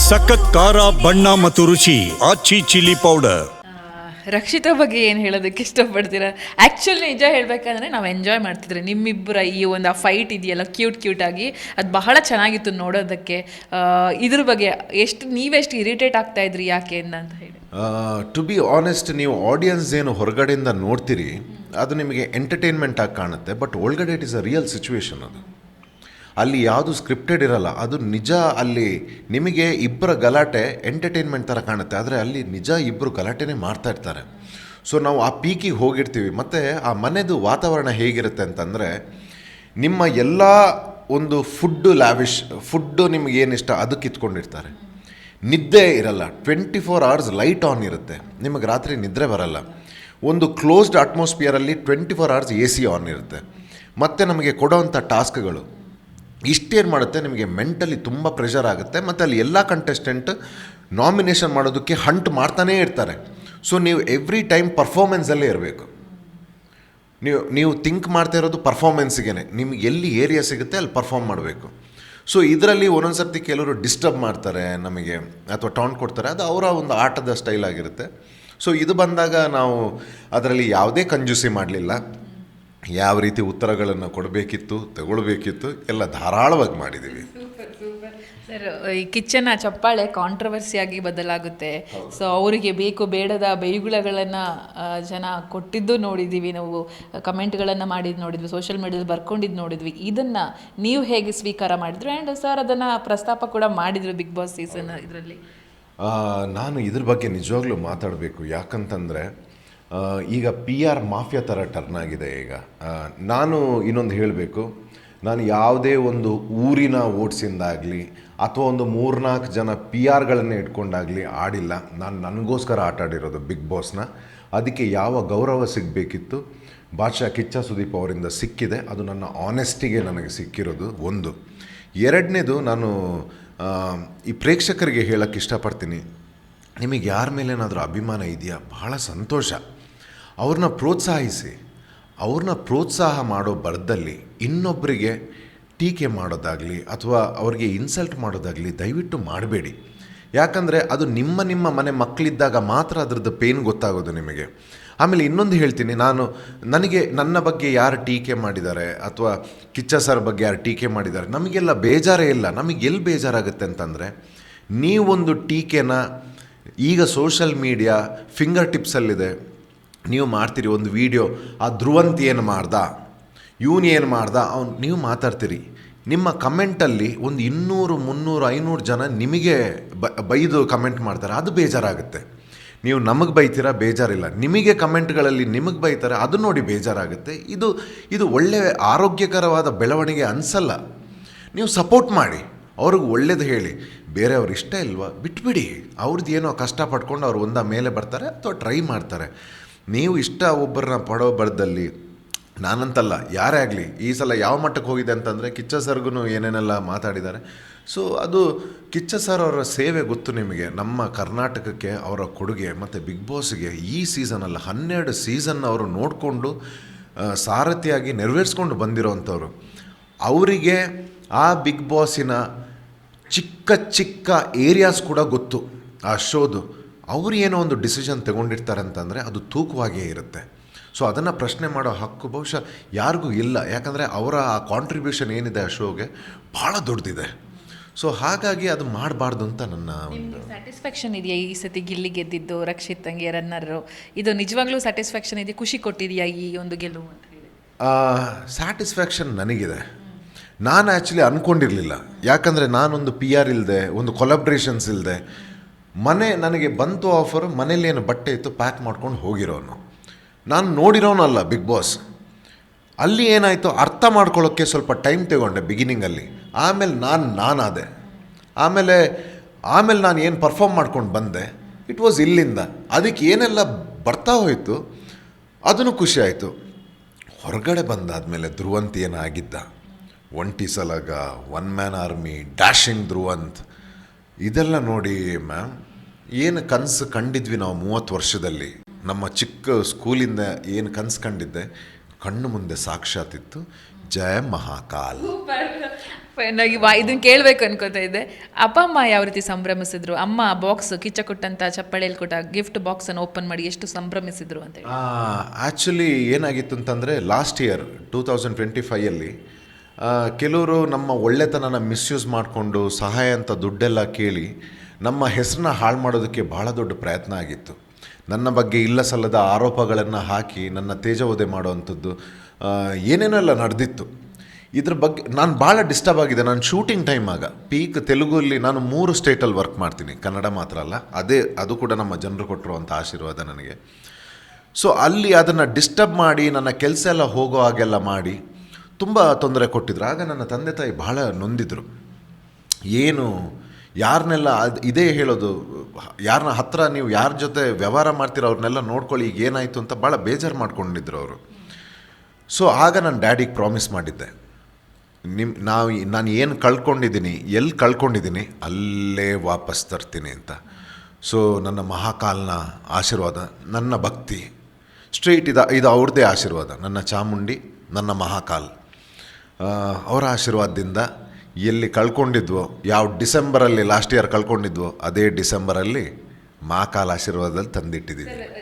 ಸಖತ್ ಖಾರ ಬಣ್ಣ ಮತ್ತು ರುಚಿ ಆಚಿ ಚಿಲ್ಲಿ ಪೌಡರ್. ರಕ್ಷಿತಾ ಬಗ್ಗೆ ಏನು ಹೇಳೋದಕ್ಕೆ ಇಷ್ಟಪಡ್ತೀರಾ? ಆ್ಯಕ್ಚುಲಿ ನಿಜ ಹೇಳಬೇಕಂದ್ರೆ ನಾವು ಎಂಜಾಯ್ ಮಾಡ್ತಿದ್ರಿ ನಿಮ್ಮಿಬ್ಬರ ಈ ಒಂದು ಆ ಫೈಟ್ ಇದೆಯಲ್ಲ ಕ್ಯೂಟಾಗಿ, ಅದು ಬಹಳ ಚೆನ್ನಾಗಿತ್ತು ನೋಡೋದಕ್ಕೆ. ಇದ್ರ ಬಗ್ಗೆ ನೀವೆಷ್ಟು ಇರಿಟೇಟ್ ಆಗ್ತಾ ಇದ್ರಿ ಯಾಕೆ ಅಂತ ಹೇಳಿ. ಟು ಬಿ ಆನೆಸ್ಟ್, ನೀವು ಆಡಿಯನ್ಸ್ ಏನು ಹೊರಗಡೆಯಿಂದ ನೋಡ್ತೀರಿ ಅದು ನಿಮಗೆ ಎಂಟರ್ಟೈನ್ಮೆಂಟ್ ಆಗಿ ಕಾಣುತ್ತೆ, ಬಟ್ ಒಳಗಡೆ it is a real situation. ಅದು ಅಲ್ಲಿ ಯಾವುದು ಸ್ಕ್ರಿಪ್ಟೆಡ್ ಇರಲ್ಲ, ಅದು ನಿಜ. ಅಲ್ಲಿ ನಿಮಗೆ ಇಬ್ಬರ ಗಲಾಟೆ ಎಂಟರ್ಟೈನ್ಮೆಂಟ್ ಥರ ಕಾಣುತ್ತೆ, ಆದರೆ ಅಲ್ಲಿ ನಿಜ ಇಬ್ಬರು ಗಲಾಟೆನೇ ಮಾಡ್ತಾ ಇರ್ತಾರೆ. ಸೊ ನಾವು ಆ ಪೀಕಿಗೆ ಹೋಗಿರ್ತೀವಿ. ಮತ್ತು ಆ ಮನೆದು ವಾತಾವರಣ ಹೇಗಿರುತ್ತೆ ಅಂತಂದರೆ, ನಿಮ್ಮ ಎಲ್ಲ ಒಂದು ಫುಡ್ಡು ನಿಮಗೇನಿಷ್ಟ ಅದಕ್ಕೆ ಇಟ್ಕೊಂಡಿರ್ತಾರೆ. ನಿದ್ದೆ ಇರಲ್ಲ, 24 hours ಲೈಟ್ ಆನ್ ಇರುತ್ತೆ, ನಿಮಗೆ ರಾತ್ರಿ ನಿದ್ರೆ ಬರಲ್ಲ. ಒಂದು ಕ್ಲೋಸ್ಡ್ ಅಟ್ಮಾಸ್ಫಿಯರಲ್ಲಿ 24 hours AC ಆನ್ ಇರುತ್ತೆ. ಮತ್ತು ನಮಗೆ ಕೊಡೋವಂಥ ಟಾಸ್ಕ್ಗಳು ಇಷ್ಟೇನು ಮಾಡುತ್ತೆ, ನಿಮಗೆ ಮೆಂಟಲಿ ತುಂಬ ಪ್ರೆಷರ್ ಆಗುತ್ತೆ. ಮತ್ತು ಅಲ್ಲಿ ಎಲ್ಲ ಕಂಟೆಸ್ಟೆಂಟ್ ನಾಮಿನೇಷನ್ ಮಾಡೋದಕ್ಕೆ ಹಂಟ್ ಮಾಡ್ತಾನೇ ಇರ್ತಾರೆ. ಸೊ ನೀವು ಎವ್ರಿ ಟೈಮ್ ಪರ್ಫಾರ್ಮೆನ್ಸಲ್ಲೇ ಇರಬೇಕು. ನೀವು ಥಿಂಕ್ ಮಾಡ್ತಾ ಇರೋದು ಪರ್ಫಾರ್ಮೆನ್ಸಿಗೆ, ನಿಮ್ಗೆ ಎಲ್ಲಿ ಏರಿಯಾ ಸಿಗುತ್ತೆ ಅಲ್ಲಿ ಪರ್ಫಾರ್ಮ್ ಮಾಡಬೇಕು. ಸೊ ಇದರಲ್ಲಿ ಒಂದೊಂದು ಸರ್ತಿ ಕೆಲವರು ಡಿಸ್ಟರ್ಬ್ ಮಾಡ್ತಾರೆ ನಮಗೆ, ಅಥವಾ ಟಾಂಟ್ ಕೊಡ್ತಾರೆ, ಅದು ಅವರ ಒಂದು ಆಟದ ಸ್ಟೈಲ್ ಆಗಿರುತ್ತೆ. ಸೊ ಇದು ಬಂದಾಗ ನಾವು ಅದರಲ್ಲಿ ಯಾವುದೇ ಕಂಜೂಸಿ ಮಾಡಲಿಲ್ಲ. ಯಾವ ರೀತಿ ಉತ್ತರಗಳನ್ನು ಕೊಡಬೇಕಿತ್ತು, ತಗೊಳ್ಬೇಕಿತ್ತು, ಎಲ್ಲ ಧಾರಾಳವಾಗಿ ಮಾಡಿದ್ದೀವಿ. ಸರ್, ಈ ಕಿಚ್ಚನ ಚಪ್ಪಾಳೆ ಕಾಂಟ್ರವರ್ಸಿಯಾಗಿ ಬದಲಾಗುತ್ತೆ. ಸೊ ಅವರಿಗೆ ಬೇಕು ಬೇಡದ ಬೈಗುಳಗಳನ್ನು ಜನ ಕೊಟ್ಟಿದ್ದು ನೋಡಿದ್ದೀವಿ, ನಾವು ಕಮೆಂಟ್ಗಳನ್ನು ಮಾಡಿದ್ದು ನೋಡಿದ್ವಿ, ಸೋಷಿಯಲ್ ಮೀಡಿಯಾದಲ್ಲಿ ಬರ್ಕೊಂಡಿದ್ದು ನೋಡಿದ್ವಿ. ಇದನ್ನು ನೀವು ಹೇಗೆ ಸ್ವೀಕಾರ ಮಾಡಿದ್ರು? ಆ್ಯಂಡ್ ಸರ್ ಅದನ್ನು ಪ್ರಸ್ತಾಪ ಕೂಡ ಮಾಡಿದರು ಬಿಗ್ ಬಾಸ್ ಸೀಸನ್ ಇದರಲ್ಲಿ. ನಾನು ಇದ್ರ ಬಗ್ಗೆ ನಿಜವಾಗ್ಲೂ ಮಾತಾಡಬೇಕು. ಯಾಕಂತಂದರೆ ಈಗ PR ಮಾಫಿಯಾ ಥರ ಟರ್ನ್ ಆಗಿದೆ ಈಗ. ನಾನು ಇನ್ನೊಂದು ಹೇಳಬೇಕು, ನಾನು ಯಾವುದೇ ಒಂದು ಊರಿನ ಓಟ್ಸಿಂದಾಗಲಿ ಅಥವಾ ಒಂದು 3-4 ಜನ PRಗಳನ್ನೇ ಇಟ್ಕೊಂಡಾಗಲಿ ಆಡಿಲ್ಲ. ನಾನು ನನಗೋಸ್ಕರ ಆಟ ಆಡಿರೋದು ಬಿಗ್ ಬಾಸ್ನ. ಅದಕ್ಕೆ ಯಾವ ಗೌರವ ಸಿಗಬೇಕಿತ್ತು ಬಾದ್ಶಾ ಕಿಚ್ಚ ಸುದೀಪ್ ಅವರಿಂದ ಸಿಕ್ಕಿದೆ. ಅದು ನನ್ನ ಆನೆಸ್ಟಿಗೆ ನನಗೆ ಸಿಕ್ಕಿರೋದು ಒಂದು. ಎರಡನೇದು, ನಾನು ಈ ಪ್ರೇಕ್ಷಕರಿಗೆ ಹೇಳೋಕ್ಕೆ ಇಷ್ಟಪಡ್ತೀನಿ, ನಿಮಗೆ ಯಾರ ಮೇಲೇನಾದರೂ ಅಭಿಮಾನ ಇದೆಯಾ, ಬಹಳ ಸಂತೋಷ. ಅವ್ರನ್ನ ಪ್ರೋತ್ಸಾಹಿಸಿ. ಅವ್ರನ್ನ ಪ್ರೋತ್ಸಾಹ ಮಾಡೋ ಬರದಲ್ಲಿ ಇನ್ನೊಬ್ಬರಿಗೆ ಟೀಕೆ ಮಾಡೋದಾಗಲಿ ಅಥವಾ ಅವ್ರಿಗೆ ಇನ್ಸಲ್ಟ್ ಮಾಡೋದಾಗಲಿ ದಯವಿಟ್ಟು ಮಾಡಬೇಡಿ. ಯಾಕಂದರೆ ಅದು ನಿಮ್ಮ ಮನೆ ಮಕ್ಕಳಿದ್ದಾಗ ಮಾತ್ರ ಅದರದ್ದು ಪೇನ್ ಗೊತ್ತಾಗೋದು ನಿಮಗೆ. ಆಮೇಲೆ ಇನ್ನೊಂದು ಹೇಳ್ತೀನಿ, ನನಗೆ ನನ್ನ ಬಗ್ಗೆ ಯಾರು ಟೀಕೆ ಮಾಡಿದ್ದಾರೆ ಅಥವಾ ಕಿಚ್ಚ ಸರ್ ಬಗ್ಗೆ ಯಾರು ಟೀಕೆ ಮಾಡಿದ್ದಾರೆ ನಮಗೆಲ್ಲ ಬೇಜಾರೇ ಇಲ್ಲ. ನಮಗೆ ಎಲ್ಲಿ ಬೇಜಾರಾಗುತ್ತೆ ಅಂತಂದರೆ, ನೀವೊಂದು ಟೀಕೆನ ಈಗ ಸೋಷಲ್ ಮೀಡಿಯಾ ಫಿಂಗರ್ ಟಿಪ್ಸಲ್ಲಿದೆ, ನೀವು ಮಾಡ್ತೀರಿ ಒಂದು ವಿಡಿಯೋ, ಆ ಧ್ರುವಂತ್ ಏನು ಮಾಡ್ದ, ಇವನು ಏನು ಮಾಡ್ದ, ನೀವು ಮಾತಾಡ್ತೀರಿ. ನಿಮ್ಮ ಕಮೆಂಟಲ್ಲಿ ಒಂದು 200, 300, 500 ಜನ ನಿಮಗೆ ಬೈದು ಕಮೆಂಟ್ ಮಾಡ್ತಾರೆ, ಅದು ಬೇಜಾರಾಗುತ್ತೆ. ನೀವು ನಮಗೆ ಬೈತೀರಾ, ಬೇಜಾರಿಲ್ಲ. ನಿಮಗೆ ಕಮೆಂಟ್ಗಳಲ್ಲಿ ನಿಮಗೆ ಬೈತಾರೆ, ಅದು ನೋಡಿ ಬೇಜಾರಾಗುತ್ತೆ. ಇದು ಒಳ್ಳೆಯ ಆರೋಗ್ಯಕರವಾದ ಬೆಳವಣಿಗೆ ಅನಿಸಲ್ಲ. ನೀವು ಸಪೋರ್ಟ್ ಮಾಡಿ, ಅವ್ರಿಗೆ ಒಳ್ಳೇದು ಹೇಳಿ. ಬೇರೆಯವ್ರು ಇಷ್ಟ ಇಲ್ವಾ ಬಿಟ್ಬಿಡಿ, ಅವ್ರದ್ದು ಏನೋ ಕಷ್ಟಪಟ್ಕೊಂಡು ಅವ್ರು ಒಂದ ಮೇಲೆ ಬರ್ತಾರೆ ಅಥವಾ ಟ್ರೈ ಮಾಡ್ತಾರೆ. ನೀವು ಇಷ್ಟ ಒಬ್ಬರನ್ನ ಪಡೋ ಬರದಲ್ಲಿ, ನಾನಂತಲ್ಲ ಯಾರೇ ಆಗಲಿ, ಈ ಸಲ ಯಾವ ಮಟ್ಟಕ್ಕೆ ಹೋಗಿದೆ ಅಂತಂದರೆ ಕಿಚ್ಚ ಸರ್ಗೂ ಏನೇನೆಲ್ಲ ಮಾತಾಡಿದ್ದಾರೆ. ಸೊ ಅದು ಕಿಚ್ಚ ಸರ್ ಅವರ ಸೇವೆ ಗೊತ್ತು ನಿಮಗೆ, ನಮ್ಮ ಕರ್ನಾಟಕಕ್ಕೆ ಅವರ ಕೊಡುಗೆ. ಮತ್ತು ಬಿಗ್ ಬಾಸ್ಗೆ ಈ ಸೀಸನಲ್ಲಿ 12 ಸೀಸನ್ ಅವರು ನೋಡಿಕೊಂಡು ಸಾರಥಿಯಾಗಿ ನೆರವೇರಿಸ್ಕೊಂಡು ಬಂದಿರೋವಂಥವ್ರು. ಅವರಿಗೆ ಆ ಬಿಗ್ ಬಾಸಿನ ಚಿಕ್ಕ ಏರಿಯಾಸ್ ಕೂಡ ಗೊತ್ತು ಆ ಶೋದು. ಅವರು ಏನೋ ಒಂದು ಡಿಸಿಷನ್ ತಗೊಂಡಿರ್ತಾರೆ ಅಂತಂದರೆ ಅದು ತೂಕವಾಗೇ ಇರುತ್ತೆ. ಸೊ ಅದನ್ನು ಪ್ರಶ್ನೆ ಮಾಡೋ ಹಕ್ಕು ಬಹುಶಃ ಯಾರಿಗೂ ಇಲ್ಲ. ಯಾಕಂದರೆ ಅವರ ಆ ಕಾಂಟ್ರಿಬ್ಯೂಷನ್ ಏನಿದೆ ಆ ಶೋಗೆ ಭಾಳ ದೊಡ್ಡದಿದೆ. ಸೊ ಹಾಗಾಗಿ ಅದು ಮಾಡಬಾರ್ದು ಅಂತ ನನ್ನ ಒಂದು ಸ್ಯಾಟಿಸ್ಫ್ಯಾಕ್ಷನ್ ಇದೆಯಾ ಈ ಸತಿ ಗಿಲ್ಲಿ ಗೆದ್ದಿದ್ದು, ರಕ್ಷಿತ್ ತಂಗಿ ರನ್ನರು? ಇದು ನಿಜವಾಗ್ಲೂ ಸ್ಯಾಟಿಸ್ಫ್ಯಾಕ್ಷನ್ ಇದೆಯಾ, ಖುಷಿ ಕೊಟ್ಟಿದೆಯಾ ಈ ಒಂದು ಗೆಲುವು ಅಂತ ಹೇಳಿ? ಸ್ಯಾಟಿಸ್ಫ್ಯಾಕ್ಷನ್ ನನಗಿದೆ. ನಾನು ಆ್ಯಕ್ಚುಲಿ ಅಂದ್ಕೊಂಡಿರಲಿಲ್ಲ. ಯಾಕಂದರೆ ನಾನೊಂದು PR ಇಲ್ಲದೆ, ಒಂದು ಕೊಲಾಬ್ರೇಷನ್ಸ್ ಇಲ್ಲದೆ, ನನಗೆ ಬಂತು ಆಫರ್, ಮನೇಲಿ ಬಟ್ಟೆ ಇತ್ತು ಪ್ಯಾಕ್ ಮಾಡ್ಕೊಂಡು ಹೋಗಿರೋನು. ನಾನು ನೋಡಿರೋನಲ್ಲ ಬಿಗ್ ಬಾಸ್. ಅಲ್ಲಿ ಏನಾಯಿತು ಅರ್ಥ ಮಾಡ್ಕೊಳ್ಳೋಕ್ಕೆ ಸ್ವಲ್ಪ ಟೈಮ್ ತಗೊಂಡೆ ಬಿಗಿನಿಂಗಲ್ಲಿ. ಆಮೇಲೆ ನಾನಾದೆ. ಆಮೇಲೆ ನಾನು ಏನು ಪರ್ಫಾರ್ಮ್ ಮಾಡ್ಕೊಂಡು ಬಂದೆ, ಇಟ್ ವಾಸ್ ಇಲ್ಲಿಂದ. ಅದಕ್ಕೆ ಏನೆಲ್ಲ ಬರ್ತಾ ಹೋಯಿತು ಅದನ್ನು ಖುಷಿ ಆಯಿತು. ಹೊರಗಡೆ ಬಂದಾದಮೇಲೆ ಧ್ರುವಂತ್ ಏನಾಗಿದ್ದ, ಒಂಟಿ ಸಲಗ, 1 ಮ್ಯಾನ್ ಆರ್ಮಿ, ಡ್ಯಾಶಿಂಗ್ ಧ್ರುವಂತ್, ಇದೆಲ್ಲ ನೋಡಿ ಮ್ಯಾಮ್, ಏನು ಕನಸು ಕಂಡಿದ್ವಿ ನಾವು 30 ವರ್ಷದಲ್ಲಿ. ನಮ್ಮ ಚಿಕ್ಕ ಸ್ಕೂಲಿಂದ ಏನು ಕನಸು ಕಂಡಿದ್ದೆ ಕಣ್ಣು ಮುಂದೆ ಸಾಕ್ಷಾತ್ತಿತ್ತು. ಜಯ ಮಹಾಕಾಲ್. ಇದನ್ನ ಕೇಳಬೇಕು ಅನ್ಕೋತಾ ಇದ್ದೆ. ಅಪ್ಪ ಅಮ್ಮ ಯಾವ ರೀತಿ ಸಂಭ್ರಮಿಸಿದ್ರು? ಅಮ್ಮ ಬಾಕ್ಸ್ ಕಿಚ್ಚ ಕೊಟ್ಟಂತ ಚಪ್ಪಳೆಯಲ್ಲಿ ಕೊಟ್ಟ ಗಿಫ್ಟ್ ಬಾಕ್ಸ್ ಅನ್ನು ಓಪನ್ ಮಾಡಿ ಎಷ್ಟು ಸಂಭ್ರಮಿಸಿದ್ರು ಅಂತ ಹೇಳಿ. ಆ್ಯಕ್ಚುಲಿ ಏನಾಗಿತ್ತು ಅಂತಂದರೆ ಲಾಸ್ಟ್ ಇಯರ್ 2025 ಕೆಲವರು ನಮ್ಮ ಒಳ್ಳೆತನನ ಮಿಸ್ಯೂಸ್ ಮಾಡಿಕೊಂಡು ಸಹಾಯ ಅಂತ ದುಡ್ಡೆಲ್ಲ ಕೇಳಿ ನಮ್ಮ ಹೆಸರನ್ನ ಹಾಳು ಮಾಡೋದಕ್ಕೆ ಭಾಳ ದೊಡ್ಡ ಪ್ರಯತ್ನ ಆಗಿತ್ತು. ನನ್ನ ಬಗ್ಗೆ ಇಲ್ಲ ಸಲ್ಲದ ಆರೋಪಗಳನ್ನು ಹಾಕಿ ನನ್ನ ತೇಜೋವಧೆ ಮಾಡೋವಂಥದ್ದು ಏನೇನೋ ಎಲ್ಲ ನಡೆದಿತ್ತು. ಇದ್ರ ಬಗ್ಗೆ ನಾನು ಭಾಳ ಡಿಸ್ಟರ್ಬ್ ಆಗಿದೆ. ನಾನು ಶೂಟಿಂಗ್ ಟೈಮ್ ಆಗ ಪೀಕ್ ತೆಲುಗಲ್ಲಿ ನಾನು 3 ಸ್ಟೇಟಲ್ಲಿ ವರ್ಕ್ ಮಾಡ್ತೀನಿ, ಕನ್ನಡ ಮಾತ್ರ ಅಲ್ಲ. ಅದು ಕೂಡ ನಮ್ಮ ಜನರು ಕೊಟ್ಟಿರುವಂಥ ಆಶೀರ್ವಾದ ನನಗೆ. ಸೊ ಅಲ್ಲಿ ಅದನ್ನು ಡಿಸ್ಟರ್ಬ್ ಮಾಡಿ ನನ್ನ ಕೆಲಸ ಎಲ್ಲ ಹೋಗೋ ಹಾಗೆಲ್ಲ ಮಾಡಿ ತುಂಬ ತೊಂದರೆ ಕೊಟ್ಟಿದ್ರು. ಆಗ ನನ್ನ ತಂದೆ ತಾಯಿ ಭಾಳ ನೊಂದಿದ್ರು. ಏನು ಯಾರನ್ನೆಲ್ಲ ಇದೇ ಹೇಳೋದು, ಯಾರನ್ನ ಹತ್ರ ನೀವು ಯಾರ ಜೊತೆ ವ್ಯವಹಾರ ಮಾಡ್ತೀರೋ ಅವ್ರನ್ನೆಲ್ಲ ನೋಡ್ಕೊಳ್ಳಿ, ಈಗ ಏನಾಯಿತು ಅಂತ ಭಾಳ ಬೇಜಾರು ಮಾಡ್ಕೊಂಡಿದ್ರು ಅವರು. ಸೊ ಆಗ ನಾನು ಡ್ಯಾಡಿಗೆ ಪ್ರಾಮಿಸ್ ಮಾಡಿದ್ದೆ, ನಾನು ಏನು ಕಳ್ಕೊಂಡಿದ್ದೀನಿ, ಎಲ್ಲಿ ಕಳ್ಕೊಂಡಿದ್ದೀನಿ ಅಲ್ಲೇ ವಾಪಸ್ ತರ್ತೀನಿ ಅಂತ. ಸೊ ನನ್ನ ಮಹಾಕಾಲ್ನ ಆಶೀರ್ವಾದ, ನನ್ನ ಭಕ್ತಿ ಸ್ಟ್ರೈಟ್ ಇದು ಅವ್ರದ್ದೇ ಆಶೀರ್ವಾದ. ನನ್ನ ಚಾಮುಂಡಿ, ನನ್ನ ಮಹಾಕಾಲ್ ಅವರ ಆಶೀರ್ವಾದದಿಂದ ಎಲ್ಲಿ ಕಳ್ಕೊಂಡಿದ್ವೋ, ಯಾವ ಡಿಸೆಂಬರಲ್ಲಿ ಲಾಸ್ಟ್ ಇಯರ್ ಕಳ್ಕೊಂಡಿದ್ವೋ ಅದೇ ಡಿಸೆಂಬರಲ್ಲಿ ಮಹಾಕಾಲ್ ಆಶೀರ್ವಾದದಲ್ಲಿ ತಂದಿಟ್ಟಿದ್ದೀವಿ.